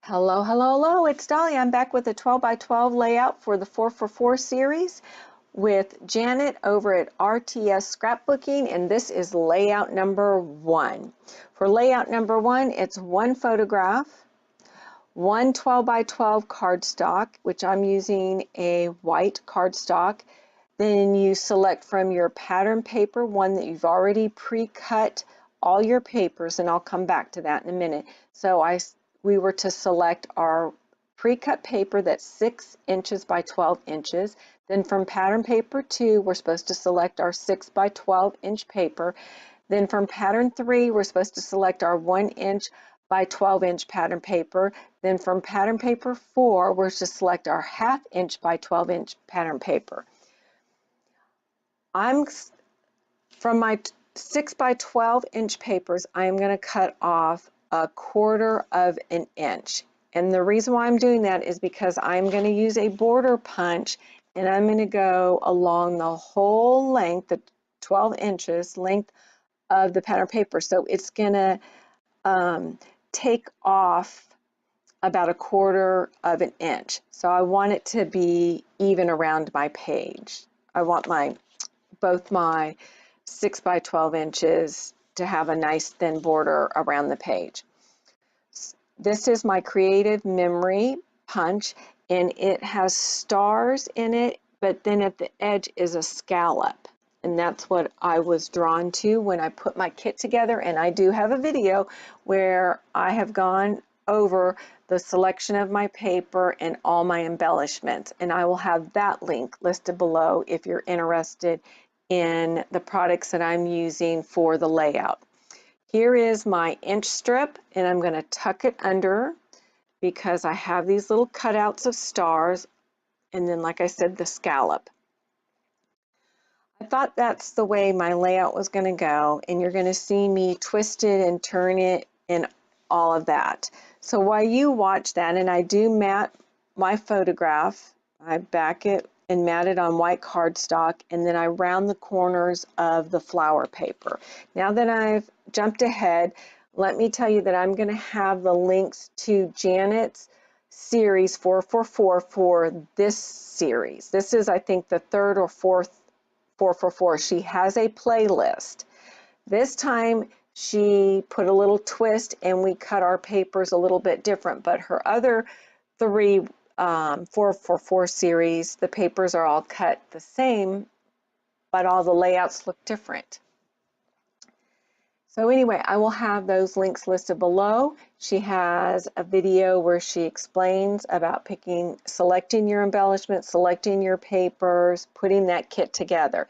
Hello, hello, hello, it's Dolly. I'm back with a 12 by 12 layout for the 444 series with Janet over at RTS Scrapbooking, and this is layout number 1. For layout number 1, it's one photograph, one 12 by 12 cardstock, which I'm using a white cardstock. Then you select from your pattern paper one that you've already pre-cut all your papers, and I'll come back to that in a minute. So we were to select our pre-cut paper that's 6 inches by 12 inches. Then from pattern paper 2, we're supposed to select our 6 by 12 inch paper. Then from pattern 3, we're supposed to select our 1 inch by 12 inch pattern paper. Then from pattern paper 4, we're to select our 1/2 inch by 12 inch pattern paper. From my 6 by 12 inch papers, I'm going to cut off 1/4 of an inch. And the reason why I'm doing that is because I'm going to use a border punch, and I'm going to go along the whole length, the 12 inches length of the pattern paper. So it's going to take off about 1/4 of an inch. So I want it to be even around my page. I want both my 6 by 12 inches to have a nice thin border around the page. This is my creative memory punch, and it has stars in it, but then at the edge is a scallop, and that's what I was drawn to when I put my kit together. And I do have a video where I have gone over the selection of my paper and all my embellishments, and I will have that link listed below if you're interested in the products that I'm using for the layout. Here is my inch strip, and I'm going to tuck it under because I have these little cutouts of stars, and then, like I said, the scallop. I thought that's the way my layout was going to go, and you're going to see me twist it and turn it and all of that. So while you watch that, and I do mat my photograph, I back it and mat it on white cardstock, and then I round the corners of the flower paper. Now that I've jumped ahead, let me tell you that I'm going to have the links to Janet's series 444 for this series. This is, I think, the 3rd or 4th 444. She has a playlist. This time she put a little twist and we cut our papers a little bit different, but her other 3 444 series, the papers are all cut the same, but all the layouts look different. So anyway, I will have those links listed below. She has a video where she explains about selecting your embellishments, selecting your papers, putting that kit together.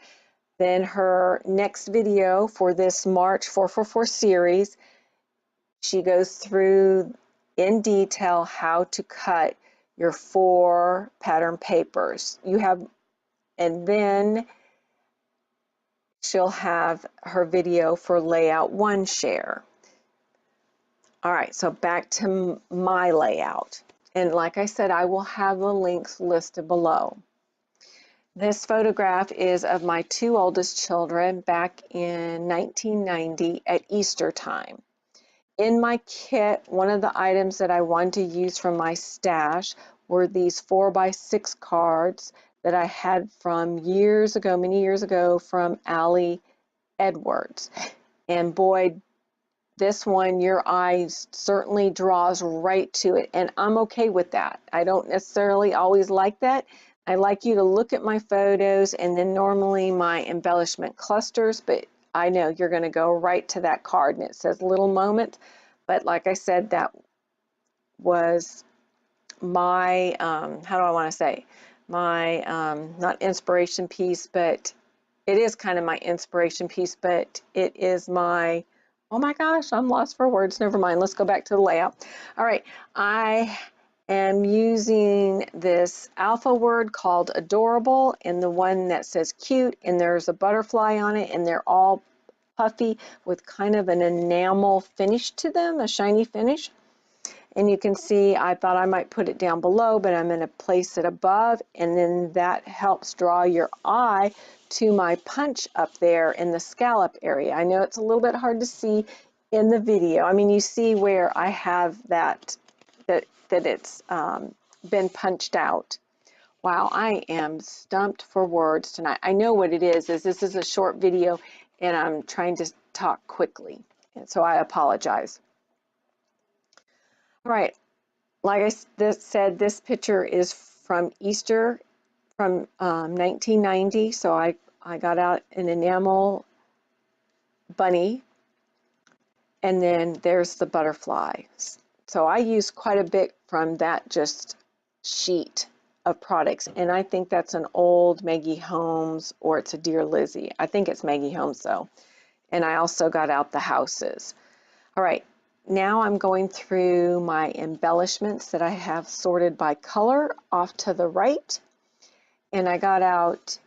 Then her next video for this March 444 series, she goes through in detail how to cut your 4 pattern papers. And then she'll have her video for layout 1 share. All right, so back to my layout. And like I said, I will have the links listed below. This photograph is of my 2 oldest children back in 1990 at Easter time. In my kit, one of the items that I wanted to use from my stash were these 4 by 6 cards that I had from years ago, many years ago, from Allie Edwards. And boy, this one, your eye certainly draws right to it, and I'm okay with that. I don't necessarily always like that. I like you to look at my photos and then normally my embellishment clusters, but I know you're going to go right to that card, and it says little moment. But like I said, that was my, how do I want to say, my, not inspiration piece, but it is kind of my inspiration piece, but it is my, oh my gosh, I'm lost for words. Never mind. Let's go back to the layout. All right. I am using this alpha word called adorable and the one that says cute, and there's a butterfly on it, and they're all puffy with kind of an enamel finish to them, a shiny finish. And you can see I thought I might put it down below, but I'm going to place it above, and then that helps draw your eye to my punch up there in the scallop area. I know it's a little bit hard to see in the video. I mean, you see where I have that that it's been punched out. Wow, I am stumped for words tonight. I know what it is this is a short video and I'm trying to talk quickly, and so I apologize. All right, like I said, this picture is from Easter from 1990, so I got out an enamel bunny, and then there's the butterflies. So I use quite a bit from that just sheet of products, and I think that's an old Maggie Holmes, or it's a Dear Lizzie. I think it's Maggie Holmes though. And I also got out the houses. All right, now I'm going through my embellishments that I have sorted by color off to the right, and I got out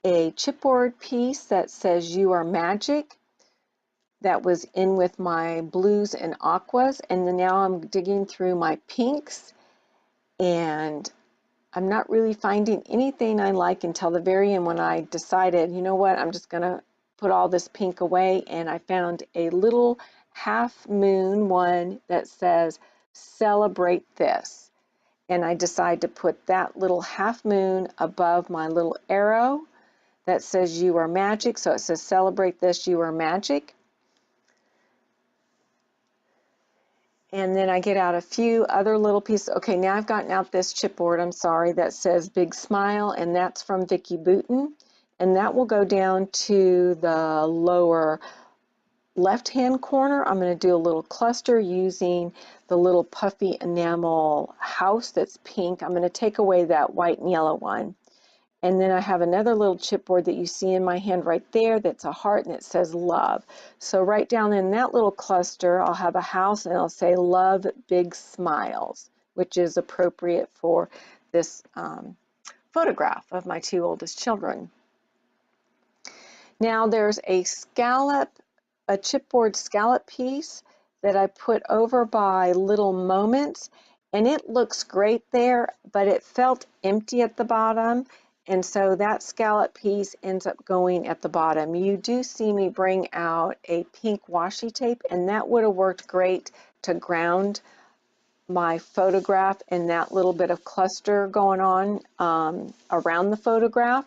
a chipboard piece that says "You Are Magic." That was in with my blues and aquas, and then now I'm digging through my pinks, and I'm not really finding anything I like until the very end when I decided, you know what, I'm just gonna put all this pink away, and I found a little half moon one that says "Celebrate This," and I decided to put that little half moon above my little arrow that says "You Are Magic," so it says "Celebrate This, You Are Magic." And then I get out a few other little pieces. Okay, now I've gotten out this chipboard, I'm sorry, that says "Big Smile," and that's from Vicki Boutin. And that will go down to the lower left-hand corner. I'm going to do a little cluster using the little puffy enamel house that's pink. I'm going to take away that white and yellow one. And then I have another little chipboard that you see in my hand right there that's a heart, and it says "Love." So right down in that little cluster, I'll have a house and I'll say "Love Big Smiles," which is appropriate for this photograph of my two oldest children. Now there's a chipboard scallop piece that I put over by Little Moments, and it looks great there, but it felt empty at the bottom. And so that scallop piece ends up going at the bottom. You do see me bring out a pink washi tape, and that would have worked great to ground my photograph and that little bit of cluster going on around the photograph.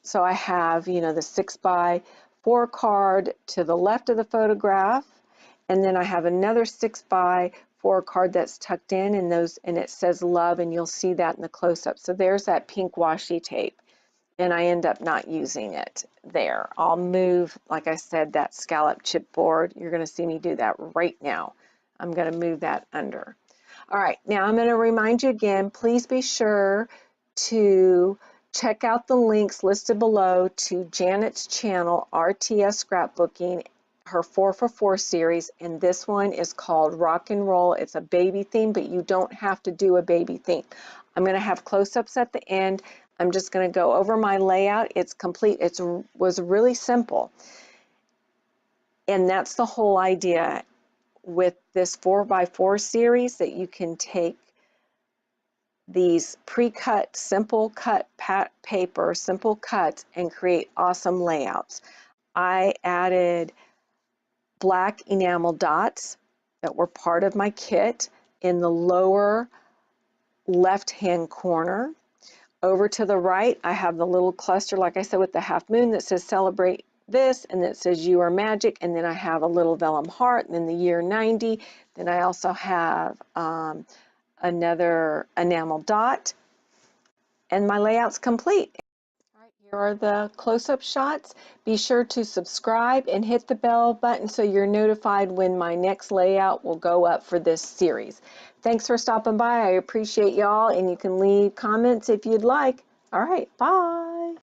So I have, you know, the 6x4 card to the left of the photograph, and then I have another 6x4 card that's tucked in, and it says "Love," and you'll see that in the close-up. So there's that pink washi tape, and I end up not using it there. I'll move, like I said, that scallop chipboard. You're going to see me do that right now. I'm going to move that under. All right, now I'm going to remind you again, please be sure to check out the links listed below to Janet's channel, RTS Scrapbooking, her 4for4 series, and this one is called Rock and Roll. It's a baby theme, but you don't have to do a baby theme. I'm going to have close-ups at the end. I'm just going to go over my layout. It's complete. It was really simple, and that's the whole idea with this 4x4 series, that you can take these pre-cut, simple cut paper, simple cuts, and create awesome layouts. I added black enamel dots that were part of my kit in the lower left-hand corner. Over to the right, I have the little cluster, like I said, with the half moon that says "Celebrate This," and it says "You Are Magic," and then I have a little vellum heart, and then the year 90. Then I also have another enamel dot, and my layout's complete. All right, here are the close-up shots. Be sure to subscribe and hit the bell button so you're notified when my next layout will go up for this series. Thanks for stopping by. I appreciate y'all, and you can leave comments if you'd like. All right, bye.